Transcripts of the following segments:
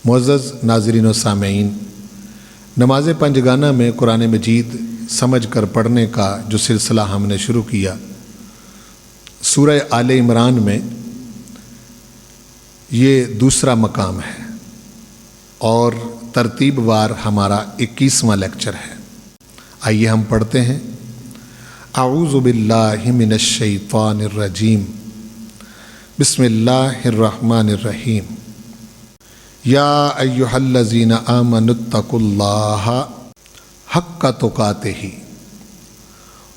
معزز ناظرین و سامعین، نماز پنجگانہ میں قرآن مجید سمجھ کر پڑھنے کا جو سلسلہ ہم نے شروع کیا، سورہ آل عمران میں یہ دوسرا مقام ہے اور ترتیب وار ہمارا 21واں لیکچر ہے۔ آئیے ہم پڑھتے ہیں۔ اعوذ باللہ من الشیطان الرجیم، بسم اللہ الرحمن الرحیم۔ یا ایھا الذین آمنوا اتقوا اللہ حق تقاتہ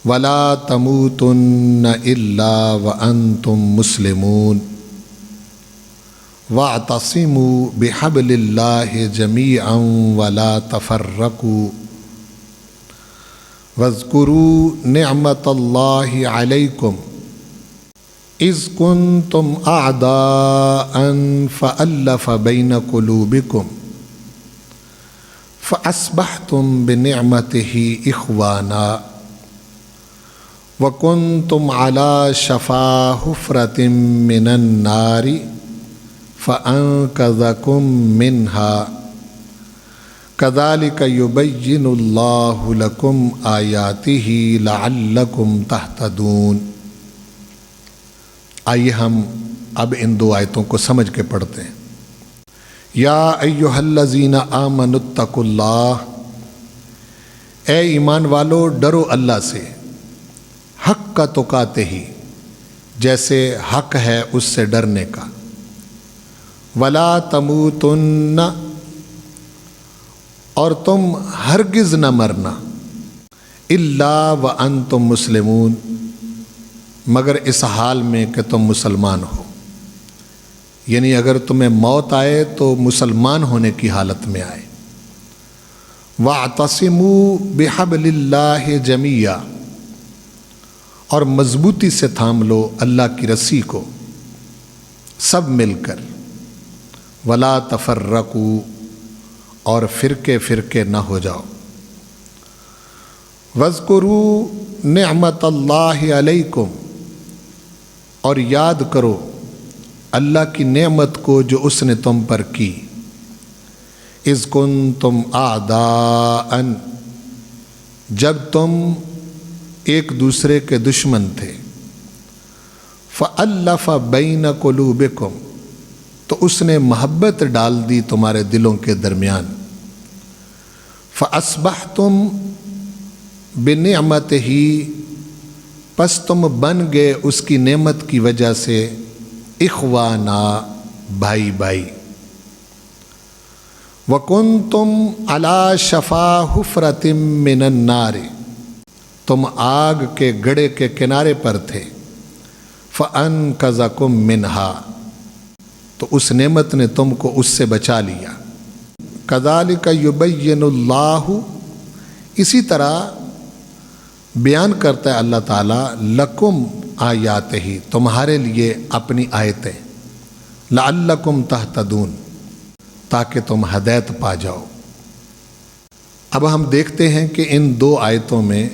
ولا تموتن الا وانتم مسلمون واعتصموا بحبل اللہ جمیعا ولا تفرقوا واذکروا نعمت اللہ علیکم اذ کنتم اعداء فألف بین قلوبکم فاصبحتم بنعمتہ اخوانا وکنتم علی شفا حفرۃ من النار فانقذکم منہا کذالک یبین اللہ لکم آیاتہ لعلکم تہتدون۔ آئیے ہم اب ان دو آیتوں کو سمجھ کے پڑھتے ہیں۔ یا ایھا الذین آمنوا اتقوا اللہ، اے ایمان والو ڈرو اللہ سے، حق تقاتہ، جیسے حق ہے اس سے ڈرنے کا، ولا تموتن، اور تم ہرگز نہ مرنا، الا وانتم مسلمون، مگر اس حال میں کہ تم مسلمان ہو، یعنی اگر تمہیں موت آئے تو مسلمان ہونے کی حالت میں آئے۔ وَاعْتَصِمُوا بِحَبْلِ اللَّهِ جَمِيعًا، اور مضبوطی سے تھام لو اللہ کی رسی کو سب مل کر، وَلَا تَفَرَّقُوا، اور فرقے فرقے نہ ہو جاؤ۔ وَاذْكُرُوا نِعْمَتَ اللَّهِ عَلَيْكُمْ، اور یاد کرو اللہ کی نعمت کو جو اس نے تم پر کی۔ اذ کنتم اعداء، جب تم ایک دوسرے کے دشمن تھے۔ فألف بین قلوبکم، تو اس نے محبت ڈال دی تمہارے دلوں کے درمیان۔ فاصبحتم بنعمتہ، پس تم بن گئے اس کی نعمت کی وجہ سے اخوانا، بھائی بھائی۔ وَكُنْتُمْ عَلَى شَفَا حُفْرَةٍ مِّنَ النَّارِ، تم آگ کے گڑھے کے کنارے پر تھے۔ فَأَنْقَذَكُم مِّنْهَا، تو اس نعمت نے تم کو اس سے بچا لیا۔ كَذَلِكَ يُبَيِّنُ اللَّهُ، اسی طرح بیان کرتا ہے اللہ تعالیٰ، لکم آیاتہ، تمہارے لیے اپنی آیتیں، لعلکم تہتدون، تاکہ تم ہدایت پا جاؤ۔ اب ہم دیکھتے ہیں کہ ان دو آیتوں میں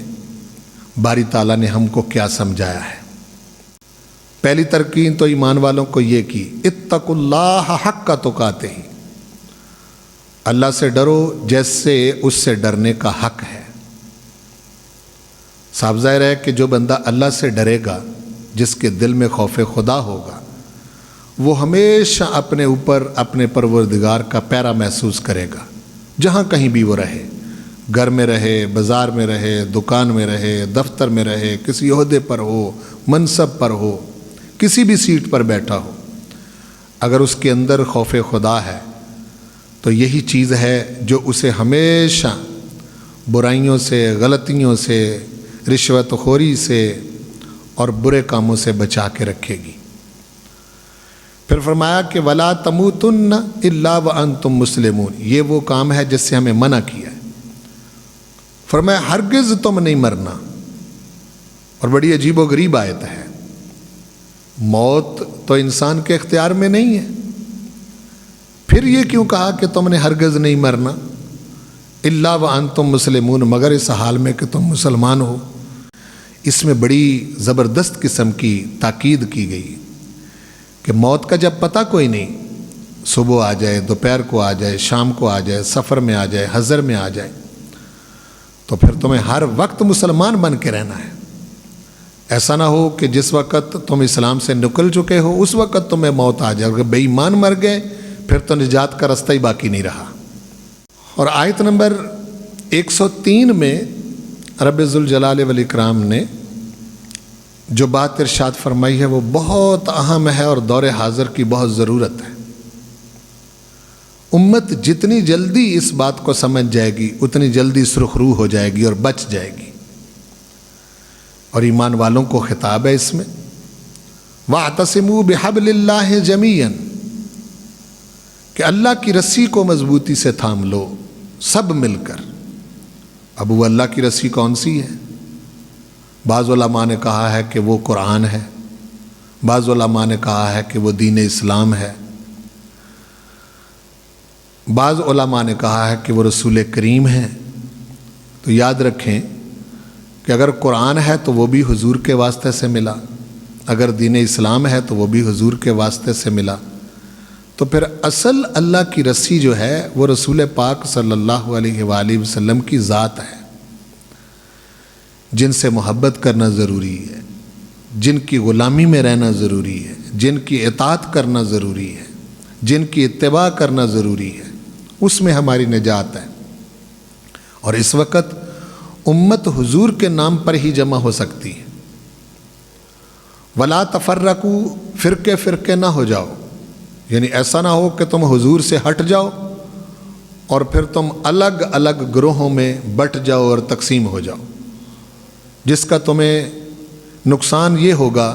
باری تعالیٰ نے ہم کو کیا سمجھایا ہے۔ پہلی ترکین تو ایمان والوں کو یہ کی، اتقوا اللہ حق تقاتہ، اللہ سے ڈرو جیسے اس سے ڈرنے کا حق ہے۔ صاف ظاہر ہے کہ جو بندہ اللہ سے ڈرے گا، جس کے دل میں خوف خدا ہوگا، وہ ہمیشہ اپنے اوپر اپنے پروردگار کا پیرا محسوس کرے گا، جہاں کہیں بھی وہ رہے، گھر میں رہے، بازار میں رہے، دکان میں رہے، دفتر میں رہے، کسی عہدے پر ہو، منصب پر ہو، کسی بھی سیٹ پر بیٹھا ہو، اگر اس کے اندر خوف خدا ہے تو یہی چیز ہے جو اسے ہمیشہ برائیوں سے، غلطیوں سے، رشوت خوری سے اور برے کاموں سے بچا کے رکھے گی۔ پھر فرمایا کہ وَلَا تَمُوتُنَّ إِلَّا وَأَنْتُمْ مُسْلِمُونَ، یہ وہ کام ہے جس سے ہمیں منع کیا ہے۔ فرمایا ہرگز تم نہیں مرنا، اور بڑی عجیب و غریب آیت ہے۔ موت تو انسان کے اختیار میں نہیں ہے، پھر یہ کیوں کہا کہ تم نے ہرگز نہیں مرنا؟ الا وانتم مسلمون، مگر اس حال میں کہ تم مسلمان ہو۔ اس میں بڑی زبردست قسم کی تاکید کی گئی کہ موت کا جب پتہ کوئی نہیں صبح آ جائے، دوپہر کو آ جائے، شام کو آ جائے، سفر میں آ جائے، حضر میں آ جائے، تو پھر تمہیں ہر وقت مسلمان بن کے رہنا ہے۔ ایسا نہ ہو کہ جس وقت تم اسلام سے نکل چکے ہو اس وقت تمہیں موت آ جائے، اگر بے ایمان مر گئے پھر تو نجات کا رستہ ہی باقی نہیں رہا۔ اور آیت نمبر 103 میں رب ذوالجلال والاکرام نے جو بات ارشاد فرمائی ہے وہ بہت اہم ہے اور دور حاضر کی بہت ضرورت ہے۔ امت جتنی جلدی اس بات کو سمجھ جائے گی اتنی جلدی سرخرو ہو جائے گی اور بچ جائے گی۔ اور ایمان والوں کو خطاب ہے اس میں، وَاعْتَصِمُوا بِحَبْلِ اللَّهِ جَمِيعًا، کہ اللہ کی رسی کو مضبوطی سے تھام لو سب مل کر۔ اب وہ اللہ کی رسی کون سی ہے؟ بعض علماء نے کہا ہے کہ وہ قرآن ہے، بعض علماء نے کہا ہے کہ وہ دین اسلام ہے، بعض علماء نے کہا ہے کہ وہ رسول کریم ہے۔ تو یاد رکھیں کہ اگر قرآن ہے تو وہ بھی حضور کے واسطے سے ملا، اگر دین اسلام ہے تو وہ بھی حضور کے واسطے سے ملا، تو پھر اصل اللہ کی رسی جو ہے وہ رسول پاک صلی اللہ علیہ وآلہ وسلم کی ذات ہے، جن سے محبت کرنا ضروری ہے، جن کی غلامی میں رہنا ضروری ہے، جن کی اطاعت کرنا ضروری ہے، جن کی اتباع کرنا ضروری ہے، اس میں ہماری نجات ہے۔ اور اس وقت امت حضور کے نام پر ہی جمع ہو سکتی ہے۔ وَلَا تَفَرَّقُوا، فرقے فرقے نہ ہو جاؤ، یعنی ایسا نہ ہو کہ تم حضور سے ہٹ جاؤ اور پھر تم الگ الگ گروہوں میں بٹ جاؤ اور تقسیم ہو جاؤ، جس کا تمہیں نقصان یہ ہوگا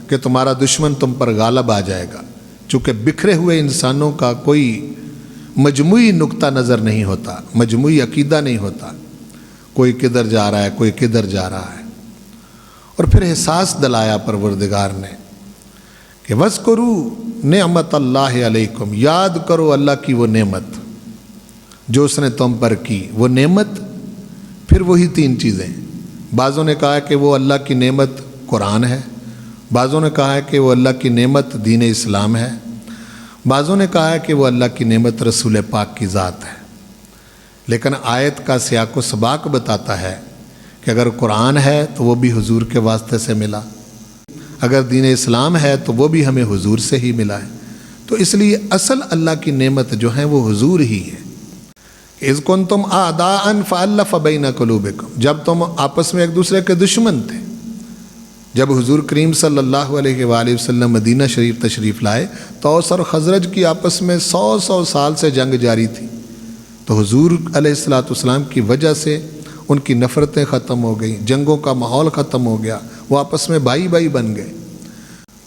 کہ تمہارا دشمن تم پر غالب آ جائے گا، چونکہ بکھرے ہوئے انسانوں کا کوئی مجموعی نقطہ نظر نہیں ہوتا، مجموعی عقیدہ نہیں ہوتا، کوئی کدھر جا رہا ہے کوئی کدھر جا رہا ہے۔ اور پھر احساس دلایا پروردگار نے کہ وَاذْكُرُوا نعمت اللہ علیکم، یاد کرو اللہ کی وہ نعمت جو اس نے تم پر کی۔ وہ نعمت پھر وہی تین چیزیں، بعضوں نے کہا کہ وہ اللہ کی نعمت قرآن ہے، بعضوں نے کہا ہے کہ وہ اللہ کی نعمت دین اسلام ہے، بعضوں نے کہا ہے کہ وہ اللہ کی نعمت رسول پاک کی ذات ہے۔ لیکن آیت کا سیاق و سباق بتاتا ہے کہ اگر قرآن ہے تو وہ بھی حضور کے واسطے سے ملا، اگر دین اسلام ہے تو وہ بھی ہمیں حضور سے ہی ملا ہے۔ تو اس لیے اصل اللہ کی نعمت جو ہیں وہ حضور ہی ہے۔ اذ کنتم اعداء فالف بین قلوبکم، جب تم آپس میں ایک دوسرے کے دشمن تھے، جب حضور کریم صلی اللہ علیہ وآلہ وسلم مدینہ شریف تشریف لائے تو اوس اور خزرج کی آپس میں 100 سال سے جنگ جاری تھی، تو حضور علیہ السلام کی وجہ سے ان کی نفرتیں ختم ہو گئیں، جنگوں کا ماحول ختم ہو گیا، وہ آپس میں بھائی بھائی بن گئے۔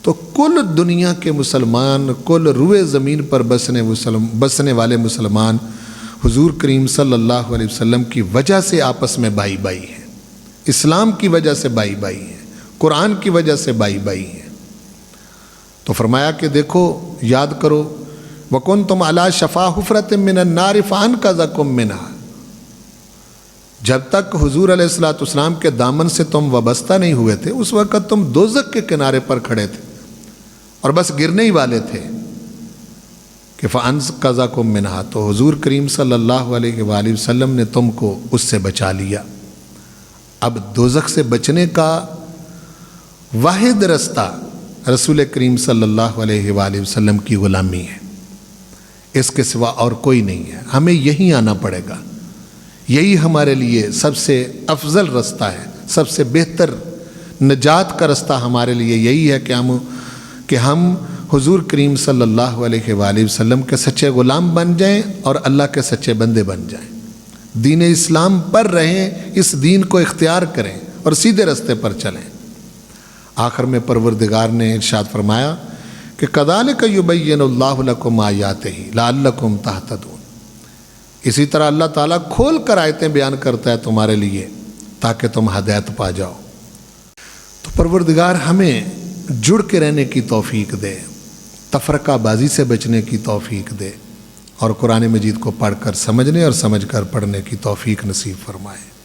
تو کل دنیا کے مسلمان، کل روئے زمین پر بسنے والے مسلمان حضور کریم صلی اللہ علیہ وسلم کی وجہ سے آپس میں بھائی بھائی ہیں، اسلام کی وجہ سے بھائی بھائی ہیں، قرآن کی وجہ سے بھائی بھائی ہیں۔ تو فرمایا کہ دیکھو یاد کرو وَكُنْتُمْ عَلَىٰ شَفَا حُفْرَةٍ مِّنَ النَّارِ فَأَنْقَذَكُم مِّنْهَا، جب تک حضور علیہ السلام کے دامن سے تم وابستہ نہیں ہوئے تھے اس وقت تم دوزخ کے کنارے پر کھڑے تھے اور بس گرنے ہی والے تھے کہ فَأَنْقَذَكُم مِّنْهَا، تو حضور کریم صلی اللہ علیہ وآلہ وسلم نے تم کو اس سے بچا لیا۔ اب دوزخ سے بچنے کا واحد رستہ رسول کریم صلی اللہ علیہ وآلہ وسلم کی غلامی ہے، اس کے سوا اور کوئی نہیں ہے۔ ہمیں یہی آنا پڑے گا، یہی ہمارے لیے سب سے افضل رستہ ہے، سب سے بہتر نجات کا رستہ ہمارے لیے یہی ہے کہ ہم حضور کریم صلی اللہ علیہ وآلہ وسلم کے سچے غلام بن جائیں اور اللہ کے سچے بندے بن جائیں، دین اسلام پر رہیں، اس دین کو اختیار کریں اور سیدھے رستے پر چلیں۔ آخر میں پروردگار نے ارشاد فرمایا کہ کذالک یبین اللہ لکم آیاتہ لعلکم تہتدون، اسی طرح اللہ تعالیٰ کھول کر آیتیں بیان کرتا ہے تمہارے لیے تاکہ تم ہدایت پا جاؤ۔ تو پروردگار ہمیں جڑ کے رہنے کی توفیق دے، تفرقہ بازی سے بچنے کی توفیق دے، اور قرآن مجید کو پڑھ کر سمجھنے اور سمجھ کر پڑھنے کی توفیق نصیب فرمائے۔